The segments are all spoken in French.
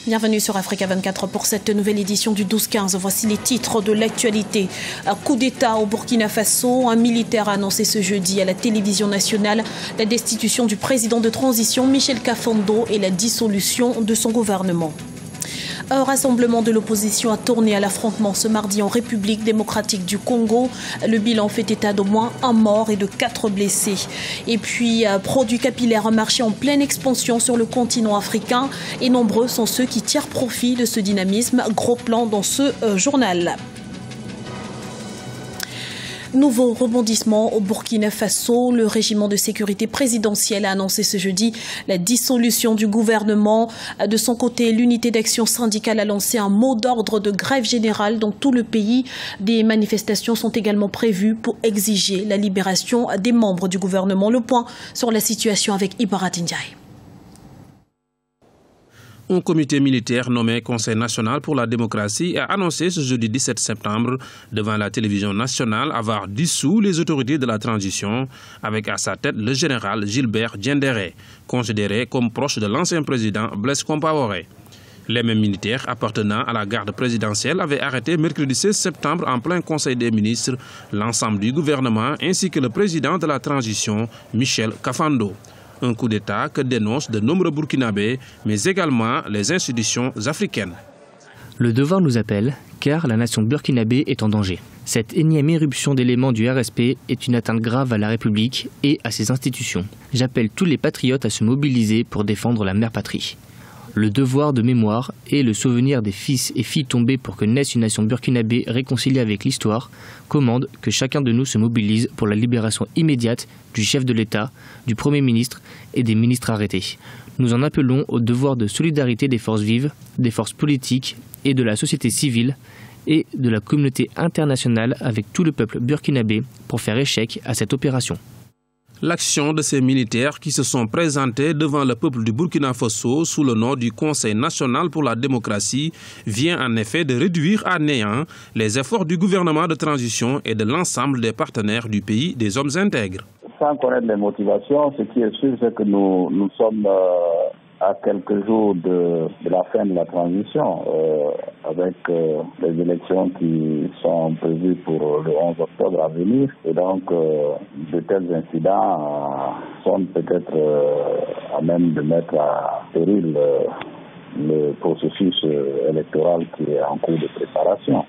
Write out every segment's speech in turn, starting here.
Bienvenue sur Africa 24 pour cette nouvelle édition du 12-15. Voici les titres de l'actualité. Un coup d'État au Burkina Faso. Un militaire a annoncé ce jeudi à la télévision nationale la destitution du président de transition Michel Kafando et la dissolution de son gouvernement. Un rassemblement de l'opposition a tourné à l'affrontement ce mardi en République démocratique du Congo. Le bilan fait état d'au moins un mort et de 4 blessés. Et puis, produits capillaires, un marché en pleine expansion sur le continent africain. Et nombreux sont ceux qui tirent profit de ce dynamisme. Gros plan dans ce journal. Nouveau rebondissement au Burkina Faso. Le régiment de sécurité présidentielle a annoncé ce jeudi la dissolution du gouvernement. De son côté, l'unité d'action syndicale a lancé un mot d'ordre de grève générale dans tout le pays. Des manifestations sont également prévues pour exiger la libération des membres du gouvernement. Le point sur la situation avec Ibarat Ndiaye. Un comité militaire nommé Conseil national pour la démocratie a annoncé ce jeudi 17 septembre devant la télévision nationale avoir dissous les autorités de la transition avec à sa tête le général Gilbert Diendéré, considéré comme proche de l'ancien président Blaise Compaoré. Les mêmes militaires appartenant à la garde présidentielle avaient arrêté mercredi 16 septembre en plein Conseil des ministres l'ensemble du gouvernement ainsi que le président de la transition Michel Kafando. Un coup d'État que dénoncent de nombreux Burkinabés, mais également les institutions africaines. Le devoir nous appelle, car la nation burkinabé est en danger. Cette énième éruption d'éléments du RSP est une atteinte grave à la République et à ses institutions. J'appelle tous les patriotes à se mobiliser pour défendre la mère patrie. Le devoir de mémoire et le souvenir des fils et filles tombés pour que naisse une nation burkinabé réconciliée avec l'histoire commande que chacun de nous se mobilise pour la libération immédiate du chef de l'État, du Premier ministre et des ministres arrêtés. Nous en appelons au devoir de solidarité des forces vives, des forces politiques et de la société civile et de la communauté internationale avec tout le peuple burkinabé pour faire échec à cette opération. L'action de ces militaires qui se sont présentés devant le peuple du Burkina Faso sous le nom du Conseil national pour la démocratie vient en effet de réduire à néant les efforts du gouvernement de transition et de l'ensemble des partenaires du pays des hommes intègres. Sans connaître les motivations, ce qui est sûr, c'est que nous sommes à quelques jours de la fin de la transition, avec les élections qui sont prévues pour le 11 octobre à venir. Et donc, de tels incidents sont peut-être à même de mettre à péril le processus électoral qui est en cours de préparation.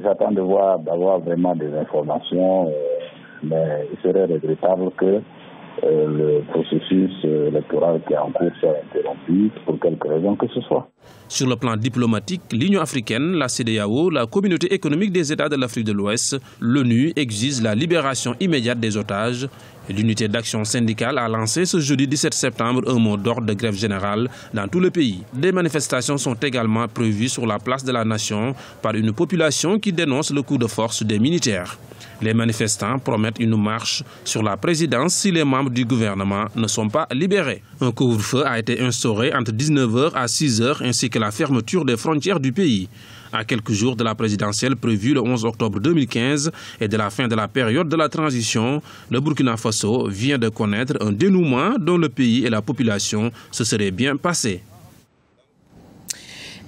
J'attends d'avoir vraiment des informations, mais il serait regrettable que le processus électoral qui est en cours soit interrompu pour quelque raison que ce soit. Sur le plan diplomatique, l'Union africaine, la CEDEAO, la Communauté économique des États de l'Afrique de l'Ouest, l'ONU exige la libération immédiate des otages. L'unité d'action syndicale a lancé ce jeudi 17 septembre un mot d'ordre de grève générale dans tout le pays. Des manifestations sont également prévues sur la place de la Nation par une population qui dénonce le coup de force des militaires. Les manifestants promettent une marche sur la présidence si les membres du gouvernement ne sont pas libérés. Un couvre-feu a été instauré entre 19h à 6h ainsi que la fermeture des frontières du pays. À quelques jours de la présidentielle prévue le 11 octobre 2015 et de la fin de la période de la transition, le Burkina Faso vient de connaître un dénouement dont le pays et la population se seraient bien passés.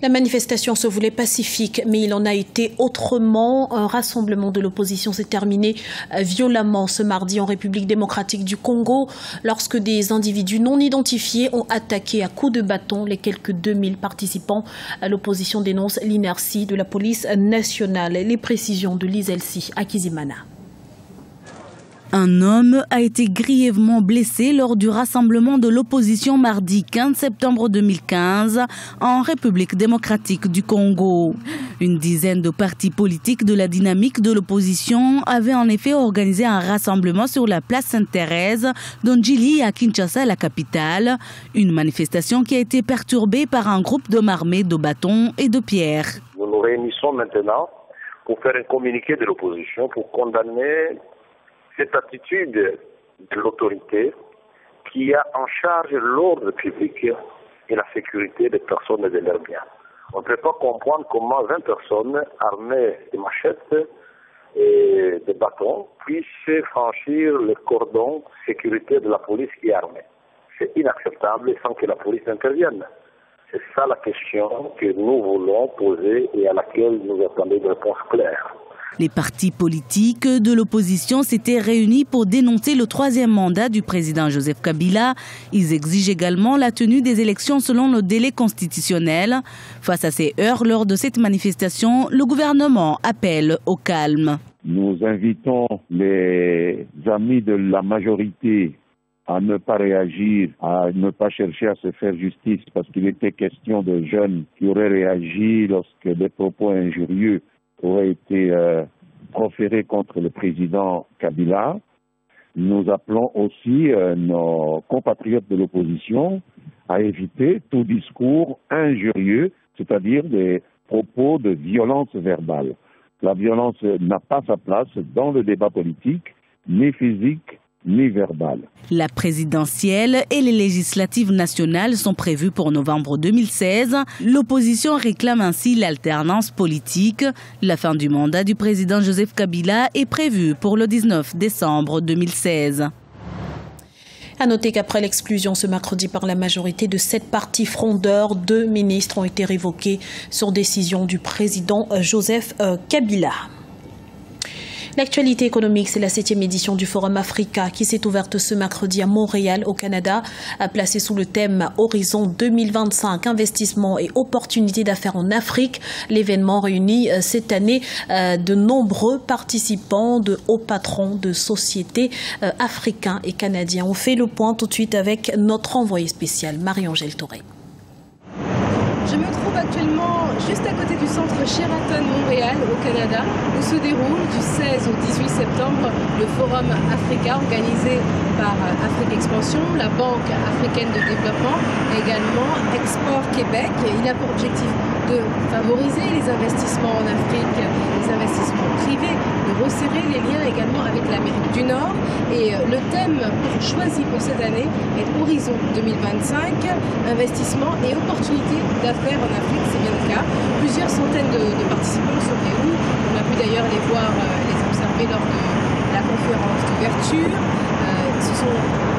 La manifestation se voulait pacifique, mais il en a été autrement. Un rassemblement de l'opposition s'est terminé violemment ce mardi en République démocratique du Congo, lorsque des individus non identifiés ont attaqué à coups de bâton les quelques 2000 participants. L'opposition dénonce l'inertie de la police nationale. Les précisions de Lizelsi Akizimana. Un homme a été grièvement blessé lors du rassemblement de l'opposition mardi 15 septembre 2015 en République démocratique du Congo. Une dizaine de partis politiques de la dynamique de l'opposition avaient en effet organisé un rassemblement sur la place Sainte-Thérèse d'Ondjili à Kinshasa, la capitale. Une manifestation qui a été perturbée par un groupe d'hommes armés de bâtons et de pierres. Nous nous réunissons maintenant pour faire un communiqué de l'opposition pour condamner cette attitude de l'autorité qui a en charge l'ordre public et la sécurité des personnes et de leurs biens. On ne peut pas comprendre comment 20 personnes armées de machettes et de bâtons puissent franchir le cordon de sécurité de la police qui est armée. C'est inacceptable sans que la police intervienne. C'est ça la question que nous voulons poser et à laquelle nous attendons des réponses claires. Les partis politiques de l'opposition s'étaient réunis pour dénoncer le 3e mandat du président Joseph Kabila. Ils exigent également la tenue des élections selon le délai constitutionnel. Face à ces heurts lors de cette manifestation, le gouvernement appelle au calme. Nous invitons les amis de la majorité à ne pas réagir, à ne pas chercher à se faire justice, parce qu'il était question de jeunes qui auraient réagi lorsque des propos injurieux auraient été proférés contre le président Kabila. Nous appelons aussi nos compatriotes de l'opposition à éviter tout discours injurieux, c'est-à-dire des propos de violence verbale. La violence n'a pas sa place dans le débat politique, ni physique, ni verbale. La présidentielle et les législatives nationales sont prévues pour novembre 2016. L'opposition réclame ainsi l'alternance politique. La fin du mandat du président Joseph Kabila est prévue pour le 19 décembre 2016. À noter qu'après l'exclusion ce mercredi par la majorité de 7 partis frondeurs, 2 ministres ont été révoqués sur décision du président Joseph Kabila. L'actualité économique, c'est la 7e édition du Forum Africa qui s'est ouverte ce mercredi à Montréal, au Canada, placée sous le thème Horizon 2025, investissement et opportunités d'affaires en Afrique. L'événement réunit cette année de nombreux participants, de hauts patrons de sociétés africains et canadiens. On fait le point tout de suite avec notre envoyé spécial, Marie-Angèle Touré. Je me trouve actuellement juste à côté du centre Sheraton Montréal au Canada où se déroule du 16 au 18 septembre le Forum Africa organisé par Afrique Expansion, la Banque africaine de développement et également Export Québec. Il a pour objectif de favoriser les investissements en Afrique, les investissements privés, de resserrer les liens également avec l'Amérique du Nord. Et le thème choisi pour cette année est Horizon 2025, investissement et opportunités d'affaires en Afrique, c'est bien le cas. Plusieurs centaines de participants sont réunis. On a pu d'ailleurs les voir, les observer lors de la conférence d'ouverture. Ce sont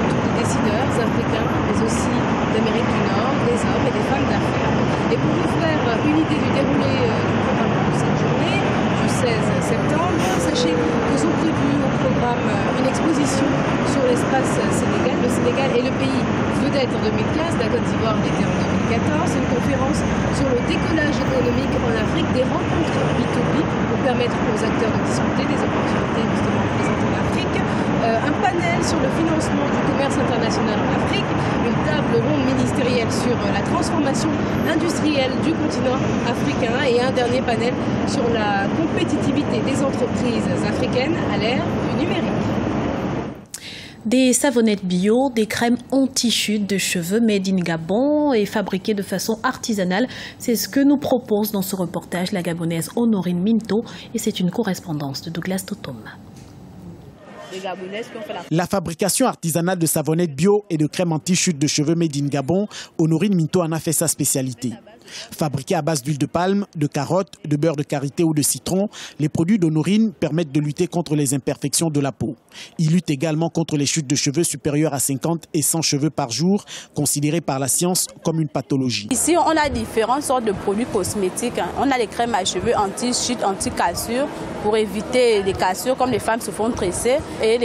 tous des décideurs africains, mais aussi d'Amérique du Nord, des hommes et des femmes d'affaires. Et pour vous faire une idée du déroulé du programme de cette journée, du 16 septembre, sachez que sont prévus au programme une exposition sur l'espace Sénégal. Le Sénégal est le pays vedette en 2015, la Côte d'Ivoire l'était en 2014. Une conférence sur le décollage économique en Afrique, des rencontres B2B pour permettre aux acteurs de discuter des opportunités justement présentes en Afrique. Un panel sur le financement du commerce international en Afrique, une table ronde ministérielle sur la transformation industrielle du continent africain et un dernier panel sur la compétitivité des entreprises africaines à l'ère du numérique. Des savonnettes bio, des crèmes anti-chute de cheveux made in Gabon et fabriquées de façon artisanale. C'est ce que nous propose dans ce reportage la Gabonaise Honorine Minto et c'est une correspondance de Douglas Totom. La fabrication artisanale de savonnettes bio et de crème anti-chute de cheveux made in Gabon, Honorine Minto en a fait sa spécialité. Fabriqués à base d'huile de palme, de carottes, de beurre de karité ou de citron, les produits d'Honorine permettent de lutter contre les imperfections de la peau. Ils luttent également contre les chutes de cheveux supérieures à 50 et 100 cheveux par jour, considérées par la science comme une pathologie. Ici, on a différentes sortes de produits cosmétiques. On a les crèmes à cheveux anti-chute, anti-cassure, pour éviter les cassures comme les femmes se font tresser. Et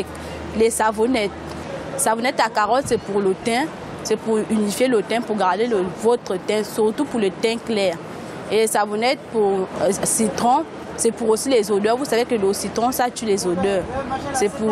les savonnettes. Savonnettes à carottes, c'est pour le teint. C'est pour unifier le teint, pour garder votre teint, surtout pour le teint clair. Et les savonnettes pour citron, c'est pour aussi les odeurs. Vous savez que le citron, ça tue les odeurs. C'est pour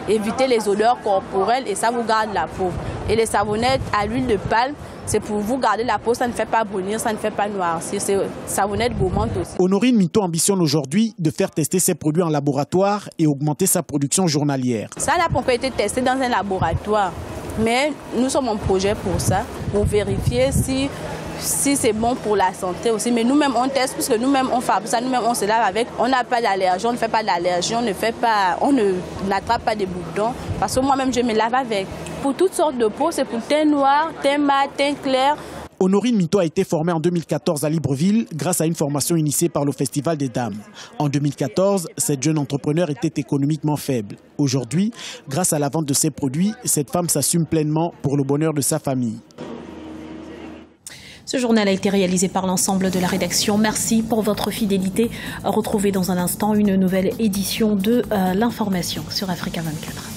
éviter les odeurs corporelles et ça vous garde la peau. Et les savonnettes à l'huile de palme, c'est pour vous garder la peau, ça ne fait pas brunir, ça ne fait pas noircir. C'est savonnette gourmande aussi. Honorine Minto ambitionne aujourd'hui de faire tester ses produits en laboratoire et augmenter sa production journalière. Ça n'a pas encore été testé dans un laboratoire. Mais nous sommes en projet pour ça, pour vérifier si c'est bon pour la santé aussi. Mais nous-mêmes, on teste, puisque nous-mêmes, on fabrique ça, nous-mêmes, on se lave avec. On n'a pas d'allergie, on ne fait pas d'allergie, on n'attrape pas des boutons. Parce que moi-même, je me lave avec. Pour toutes sortes de peaux, c'est pour teint noir, teint mat, teint clair. Honorine Minto a été formée en 2014 à Libreville grâce à une formation initiée par le Festival des Dames. En 2014, cette jeune entrepreneur était économiquement faible. Aujourd'hui, grâce à la vente de ses produits, cette femme s'assume pleinement pour le bonheur de sa famille. Ce journal a été réalisé par l'ensemble de la rédaction. Merci pour votre fidélité. Retrouvez dans un instant une nouvelle édition de l'information sur Africa 24.